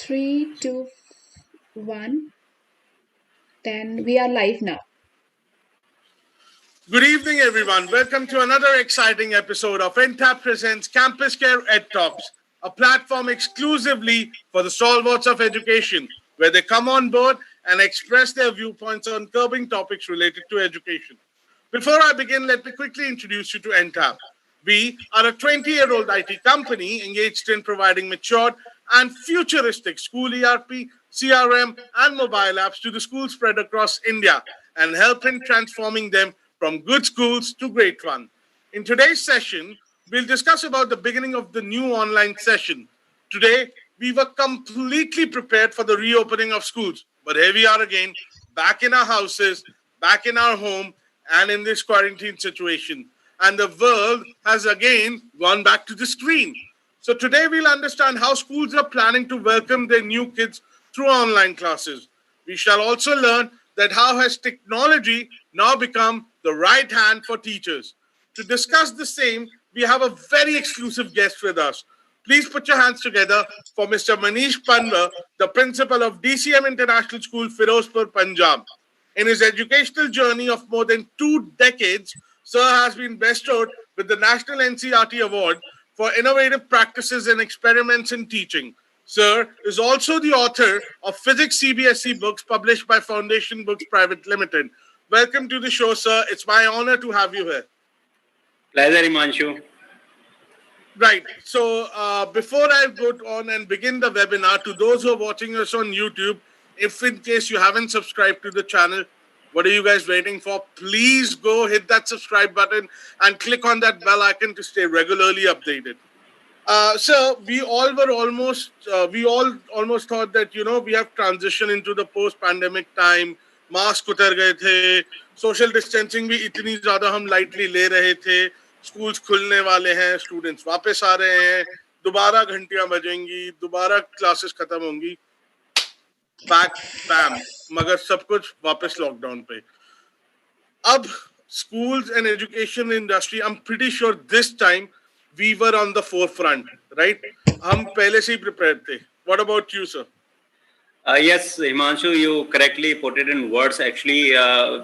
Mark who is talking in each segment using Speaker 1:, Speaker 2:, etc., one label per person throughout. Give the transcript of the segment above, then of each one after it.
Speaker 1: Three, two, one. Then we are live now.
Speaker 2: Good evening, everyone. Welcome to another exciting episode of NTAP Presents Campus Care Ed Talks, a platform exclusively for the stalwarts of education, where they come on board and express their viewpoints on curbing topics related to education. Before I begin, let me quickly introduce you to NTAP. We are a 20-year-old IT company engaged in providing matured and futuristic school ERP, CRM, and mobile apps to the schools spread across India and help in transforming them from good schools to great ones. In today's session, we'll discuss about the beginning of the new online session. Today, we were completely prepared for the reopening of schools, but here we are again, back in our houses, back in our home, and in this quarantine situation. And the world has again gone back to the screen. So today we'll understand how schools are planning to welcome their new kids through online classes. We shall also learn that how has technology now become the right hand for teachers. To discuss the same, we have a very exclusive guest with us. Please put your hands together for Mr. Manish Panwar, the principal of DCM International School, Firozpur, Punjab. In his educational journey of more than 2 decades, Sir has been bestowed with the National NCERT Award for innovative practices and experiments in teaching. Sir is also the author of Physics CBSE books published by Foundation Books Private Limited. Welcome to the show, sir. It's my honor to have you here.
Speaker 3: Pleasure, Himanshu.
Speaker 2: Right. So before I go on and begin the webinar, to those who are watching us on YouTube, if in case you haven't subscribed to the channel, what are you guys waiting for? Please go hit that subscribe button and click on that bell icon to stay regularly updated. So we all almost thought that we have transitioned into the post-pandemic time. Mask उतर गए थे, social distancing भी इतनी ज्यादा हम lightly ले रहे थे, स्कूल्स खुलने वाले हैं, स्टूडेंट्स वापस आ रहे हैं, दोबारा घंटियां बजेंगी, दोबारा क्लासेस खत्म होंगी, बैक बैम, मगर सब कुछ वापस लॉकडाउन पे. अब schools and education industry, I'm pretty sure this time we were on the forefront, right? हम पहले से ही prepared थे. What about you, sir?
Speaker 3: Yes, Himanshu, you correctly put it in words. Actually,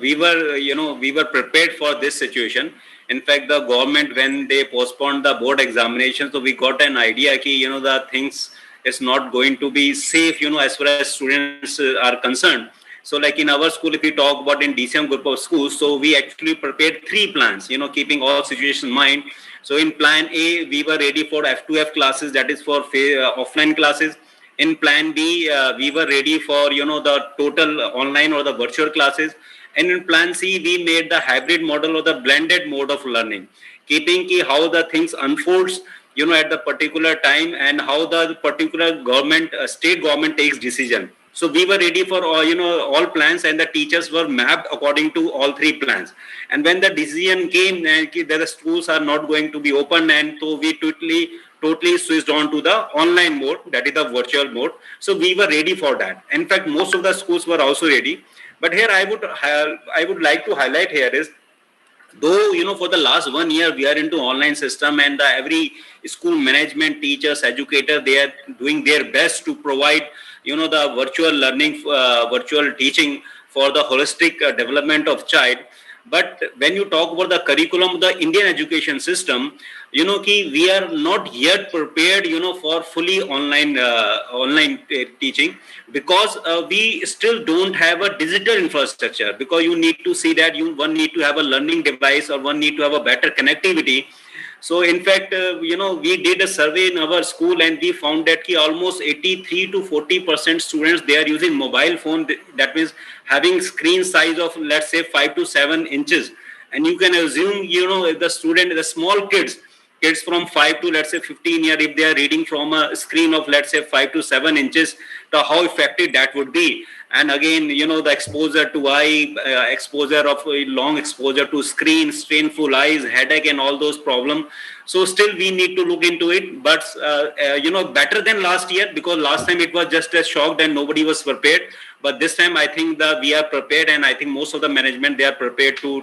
Speaker 3: we were prepared for this situation. In fact, the government, when they postponed the board examination, so we got an idea that, the things is not going to be safe, as far as students are concerned. So like in our school, if we talk about in DCM group of schools, so we actually prepared 3 plans, keeping all situations in mind. So in plan A, we were ready for F2F classes, that is for offline classes. In plan B, we were ready for, the total online or the virtual classes. And in plan C, we made the hybrid model or the blended mode of learning, keeping how the things unfolds, at the particular time and how the particular government, state government takes decision. So we were ready for all plans, and the teachers were mapped according to all 3 plans. And when the decision came that the schools are not going to be open, and so we totally switched on to the online mode, that is the virtual mode. So we were ready for that. In fact, most of the schools were also ready. But here I would like to highlight here is, though for the last 1 year we are into online system, and every school management, teachers, educator, they are doing their best to provide the virtual learning, virtual teaching for the holistic development of child. But when you talk about the curriculum of the Indian education system, we are not yet prepared, for fully online teaching, because we still don't have a digital infrastructure. Because you need to see that one need to have a learning device, or one need to have a better connectivity. So in fact, we did a survey in our school, and we found that almost 83 to 40% students, they are using mobile phone. That means having screen size of, let's say, 5 to 7 inches. And you can assume, if the student, the small kids from 5 to, let's say, 15 years, if they are reading from a screen of, let's say, 5 to 7 inches, to how effective that would be. And again, the exposure to eye, exposure of long exposure to screen, strainful eyes, headache, and all those problems. So still we need to look into it, but better than last year, because last time it was just a shock and nobody was prepared. But this time I think that we are prepared, and I think most of the management, they are prepared to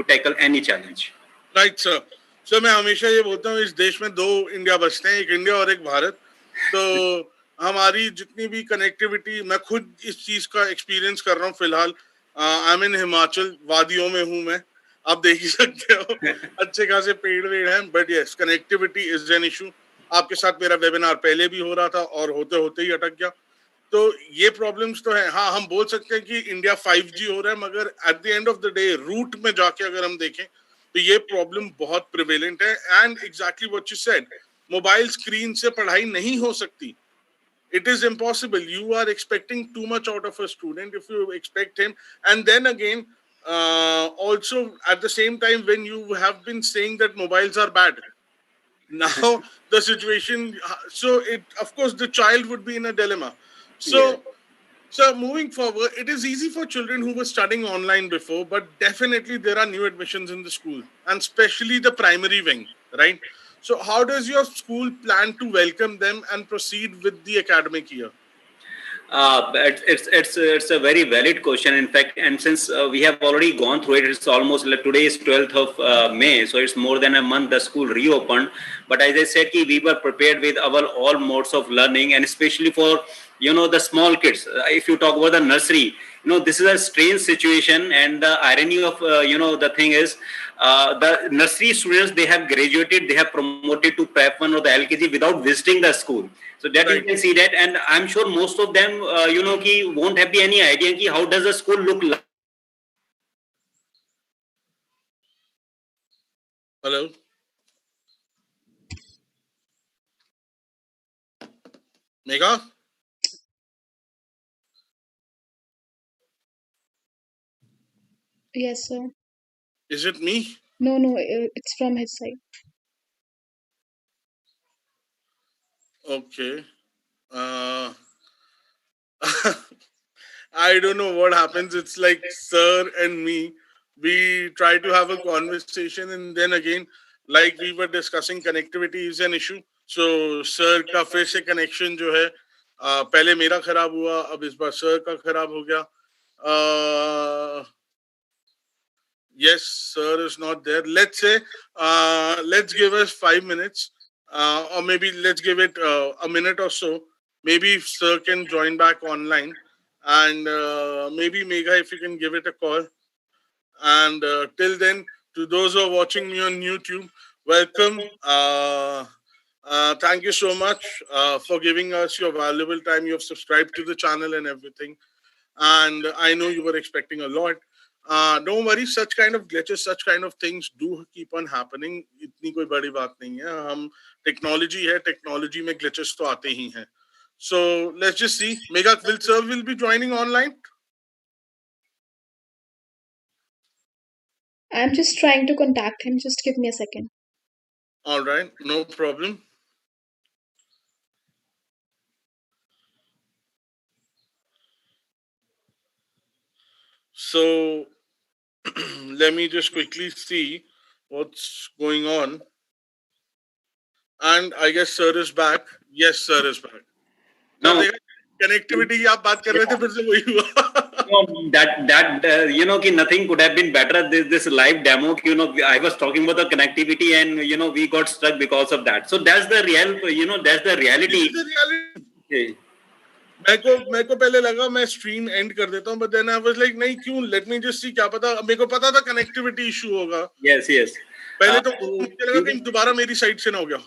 Speaker 3: tackle any challenge.
Speaker 2: Right, sir. So मैं हमेशा ये बोलता हूँ, इस देश में 2 India बसते हैं, एक इंडिया और एक भारत. तो हमारी जितनी भी कनेक्टिविटी, मैं खुद इस चीज का एक्सपीरियंस कर रहा हूँ फिलहाल. आई एम इन हिमाचल, वादियों में हूँ मैं, आप देख ही सकते हो. अच्छे खासे पेड़ वेड़ हैं, but yes, connectivity is an issue. आपके साथ मेरा वेबिनार पहले भी हो रहा था और होते होते ही अटक गया. तो ये प्रॉब्लम्स तो है. हाँ, हम बोल सकते हैं कि इंडिया 5G हो रहा है, मगर at the end of the day root में जाके अगर हम देखें तो ये प्रॉब्लम बहुत प्रिवेलेंट है. And exactly what you said, mobile screen से पढ़ाई नहीं हो सकती. It is impossible. You are expecting too much out of a student if you expect him. And then again, also at the same time, when you have been saying that mobiles are bad, now the situation, so it, of course, the child would be in a dilemma. So,
Speaker 3: Yeah.
Speaker 2: so moving forward, it is easy for children who were studying online before, but definitely there are new admissions in the school, and especially the primary wing, right? So how does your school plan to welcome them and proceed with the academic year?
Speaker 3: It's a very valid question, in fact, and since we have already gone through it, it's almost like today is 12th of May, so it's more than a month the school reopened. But as I said, we were prepared with our all modes of learning, and especially for the small kids. If you talk about the nursery, this is a strange situation, and the irony of the thing is, the nursery students, they have graduated, they have promoted to prep 1 or the LKG without visiting the school. So that you
Speaker 2: Right.
Speaker 3: can see that, and I'm sure most of them, won't have any idea ki how does the school look like.
Speaker 2: Hello? Megha?
Speaker 1: Yes, sir.
Speaker 2: Is it me?
Speaker 1: No, it's from his side.
Speaker 2: Okay. Uh, I don't know what happens. It's like Sir and me, we try to have a conversation, and then again, like we were discussing, connectivity is an issue. So Sir का फिर से connection जो है, पहले मेरा खराब हुआ, अब इस बार Sir का खराब हो गया. Yes, Sir is not there. Let's say, let's give us 5 minutes, or maybe let's give it a minute or so. Maybe Sir can join back online, and maybe Megha, if you can give it a call. And till then, to those who are watching me on YouTube, welcome. Thank you so much for giving us your valuable time. You have subscribed to the channel and everything. And I know you were expecting a lot. Don't worry, such kind of glitches, such kind of things do keep on happening. इतनी कोई बड़ी बात नहीं है. हम technology है, technology में glitches तो आते ही हैं. So let's just see. Megha, Sir will be joining online.
Speaker 1: I'm just trying to contact him. Just give me a second.
Speaker 2: All right, no problem. So let me just quickly see what's going on. And I guess Sir is back. Yes, Sir is back. Now,
Speaker 3: No.
Speaker 2: connectivity की आप बात कर रहे थे, फिर से वही हुआ.
Speaker 3: No, that ki nothing could have been better. This live demo, I was talking about the connectivity, and we got stuck because of that. So that's the that's the reality.
Speaker 2: This is the reality.
Speaker 3: Okay.
Speaker 2: मेरे को पहले लगा मैं stream and कर देता हूँ, but then I was like नहीं, क्यों, let me just see, क्या पता. मेरे को पता था कनेक्टिविटी इशू होगा.
Speaker 3: Yes.
Speaker 2: पहले तो मुझे लगा कहीं दोबारा मेरी साइड से ना हो गया.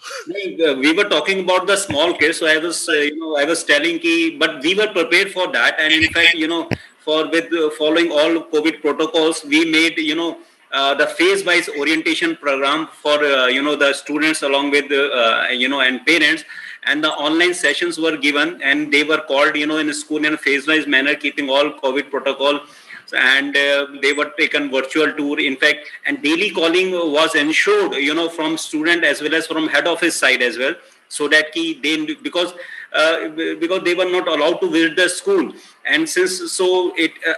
Speaker 3: We were talking about the small kids, so I was telling ki, but we were prepared for that, and in fact, following all COVID protocols, we made the phase-wise orientation program for the students along with and parents, and the online sessions were given, and they were called in a school in a phase-wise manner, keeping all COVID protocol. And they were taken virtual tour, in fact, and daily calling was ensured from student as well as from head office side as well, so that because they were not allowed to visit the school, and since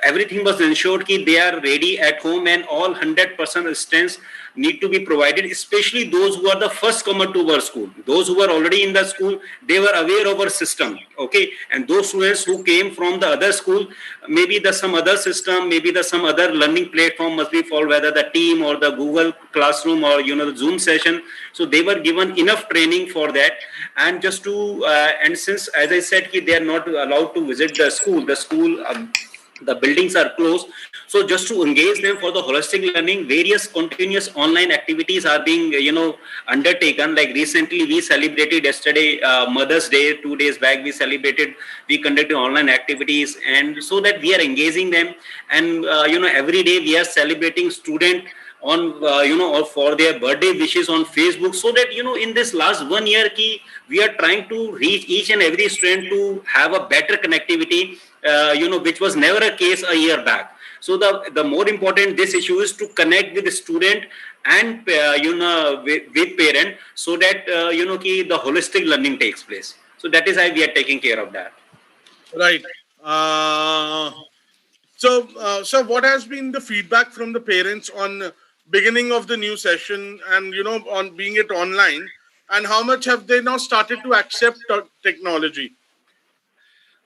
Speaker 3: everything was ensured they are ready at home, and all 100% students need to be provided, especially those who are the first comer to our school. Those who are already in the school, they were aware of our system, okay? And those students who came from the other school, maybe the some other system, maybe the some other learning platform must be followed, whether the Team or the Google Classroom or the Zoom session. So they were given enough training for that. And just to and since, as I said, they are not allowed to visit the school, the buildings are closed. So just to engage them for the holistic learning, various continuous online activities are being, undertaken. Like recently, we celebrated yesterday Mother's Day. 2 days back, we conducted online activities, and so that we are engaging them. And every day we are celebrating student on or for their birthday wishes on Facebook, so that in this last 1 year we are trying to reach each and every student to have a better connectivity, which was never a case a year back. So the more important this issue is to connect with the student and with parent, so that the holistic learning takes place. So that is how we are taking care of that.
Speaker 2: Right. So what has been the feedback from the parents on beginning of the new session, and on being it online, and how much have they now started to accept technology?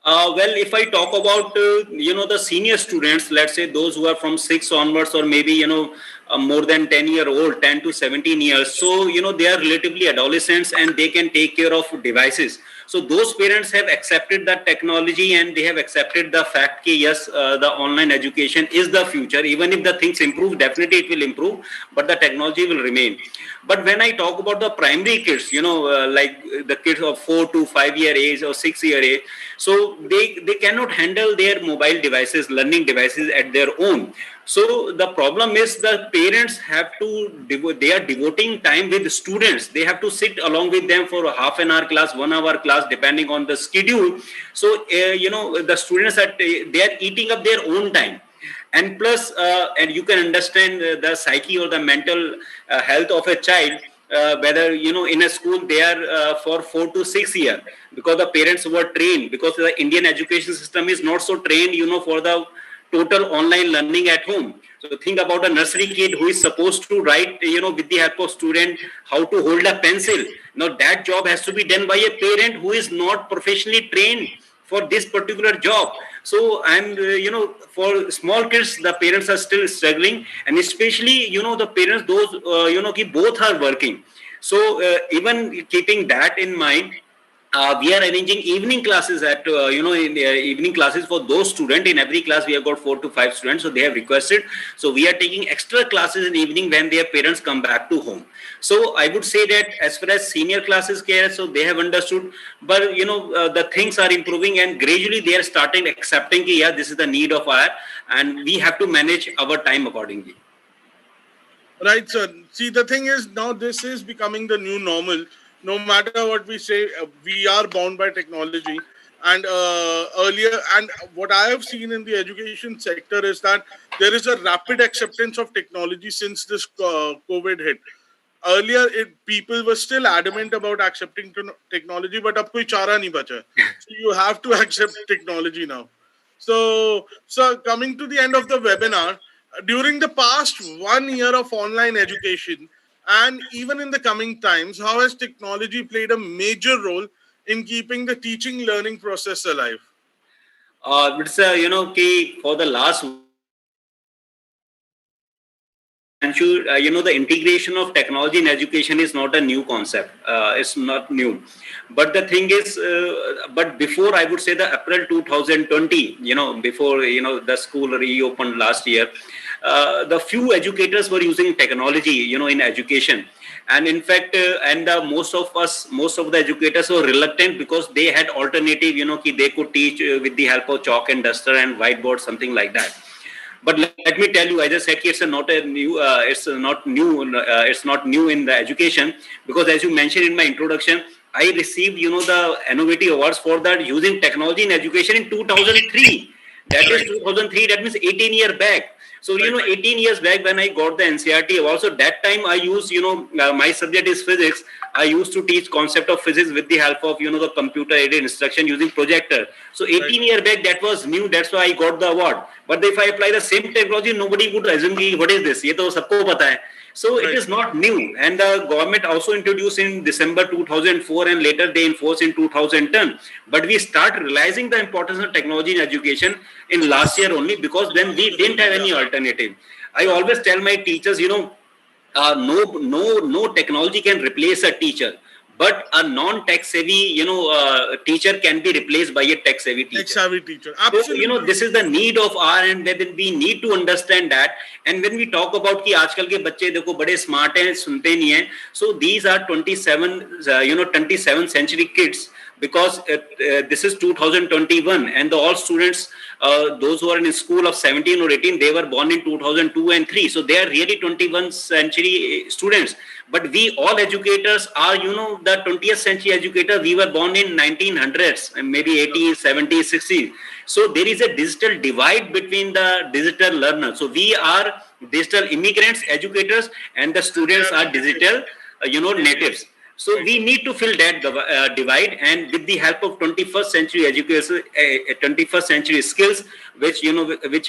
Speaker 3: Well, if I talk about the senior students, let's say those who are from 6 onwards, or maybe more than 10-year-old, 10 to 17 years, so they are relatively adolescents and they can take care of devices. So those parents have accepted that technology, and they have accepted the fact that yes, the online education is the future. Even if the things improve, definitely it will improve, but the technology will remain. But when I talk about the primary kids, like the kids of 4 to 5 year age or 6 year age, so they cannot handle their mobile devices, learning devices at their own. So the problem is the parents have to, they are devoting time with the students. They have to sit along with them for a half an hour class, 1 hour class, depending on the schedule. So, the students they are eating up their own time. And plus, and you can understand the psyche or the mental health of a child, whether, in a school they are for 4 to 6 years, because the parents were trained, because the Indian education system is not so trained, for the total online learning at home. So think about a nursery kid who is supposed to write, with the help of student, how to hold a pencil. Now that job has to be done by a parent who is not professionally trained for this particular job. So, and for small kids, the parents are still struggling, and especially, the parents, those, both are working. So even keeping that in mind, we are arranging evening classes at, evening classes for those students. In every class, we have got 4 to 5 students. So they have requested. So we are taking extra classes in evening when their parents come back to home. So I would say that as far as senior classes care, so they have understood, but, the things are improving, and gradually they are starting accepting, yeah, this is the need of our, and we have to manage our time accordingly.
Speaker 2: Right, sir. See, the thing is, now this is becoming the new normal. No matter what we say, we are bound by technology. And earlier, and what I have seen in the education sector is that there is a rapid acceptance of technology since this COVID hit. Earlier, people were still adamant about accepting technology, but ab koi chara nahi bacha. So you have to accept technology now. So coming to the end of the webinar, during the past 1 year of online education, and even in the coming times, how has technology played a major role in keeping the teaching learning process alive?
Speaker 3: It's for the last, the integration of technology in education is not a new concept. It's not new. But the thing is, but before, I would say the April 2020, before, the school reopened last year, the few educators were using technology, in education. And in fact, most of the educators were reluctant, because they had alternative, they could teach with the help of chalk and duster and whiteboard, something like that. But let me tell you, I just said it's not new in the education, because as you mentioned in my introduction, I received, the innovative awards for that using technology in education in 2003. That is 2003. That means 18 years back. So, 18 years back when I got the NCERT award, so that time I used, my subject is physics. I used to teach concept of physics with the help of, the computer-aided instruction using projector. So 18 years back, that was new. That's why I got the award. But if I apply the same technology, nobody would assume, what is this? Ye to sabko pata hai. So
Speaker 2: Right.
Speaker 3: it is not new. And the government also introduced in December 2004 and later they enforced in 2010. But we start realizing the importance of technology in education in last year only, because then we didn't have any alternative. I always tell my teachers, no technology can replace a teacher, but a non-tech savvy, teacher can be replaced by a tech savvy teacher.
Speaker 2: Tech-savvy teacher.
Speaker 3: So,
Speaker 2: Absolutely.
Speaker 3: this is the need of our end, where we need to understand that. And when we talk about कि आजकल के बच्चे देखो बड़े smart हैं, सुनते नहीं हैं. So these are 27th century kids, because this is 2021, and all students, those who are in school of 17 or 18, they were born in 2002 and 3. So they are really 21st century students. But we all educators are, the 20th century educator. We were born in 1900s, maybe 80s, 70s, 60s. So there is a digital divide between the digital learners. So we are digital immigrants, educators, and the students are digital, natives. So we need to fill that divide, and with the help of 21st century education, 21st century skills, which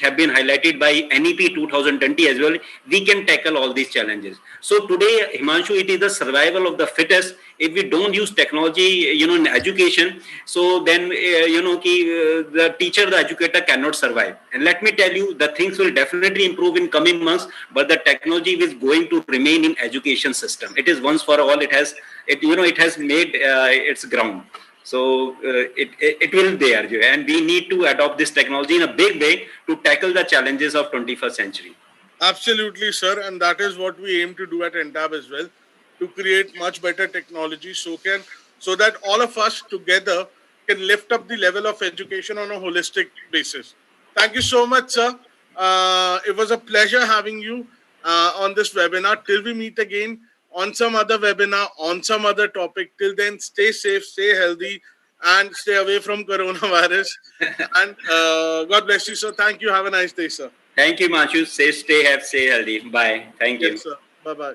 Speaker 3: have been highlighted by NEP 2020 as well, we can tackle all these challenges. So today, Himanshu, it is the survival of the fittest. If we don't use technology, in education, so then the teacher, the educator cannot survive. And let me tell you, the things will definitely improve in coming months, but the technology is going to remain in education system. It is once for all. It has made its ground. So it will be there, and we need to adopt this technology in a big way to tackle the challenges of 21st century.
Speaker 2: Absolutely, sir. And that is what we aim to do at NTAB as well, to create much better technology so that all of us together can lift up the level of education on a holistic basis. Thank you so much, sir. It was a pleasure having you on this webinar. Till we meet again on some other webinar, on some other topic. Till then, stay safe, stay healthy, and stay away from coronavirus. And God bless you, sir. Thank you. Have a nice day, sir.
Speaker 3: Thank you, Himanshu. Stay healthy. Bye. Thank you.
Speaker 2: Yes, sir. Bye-bye.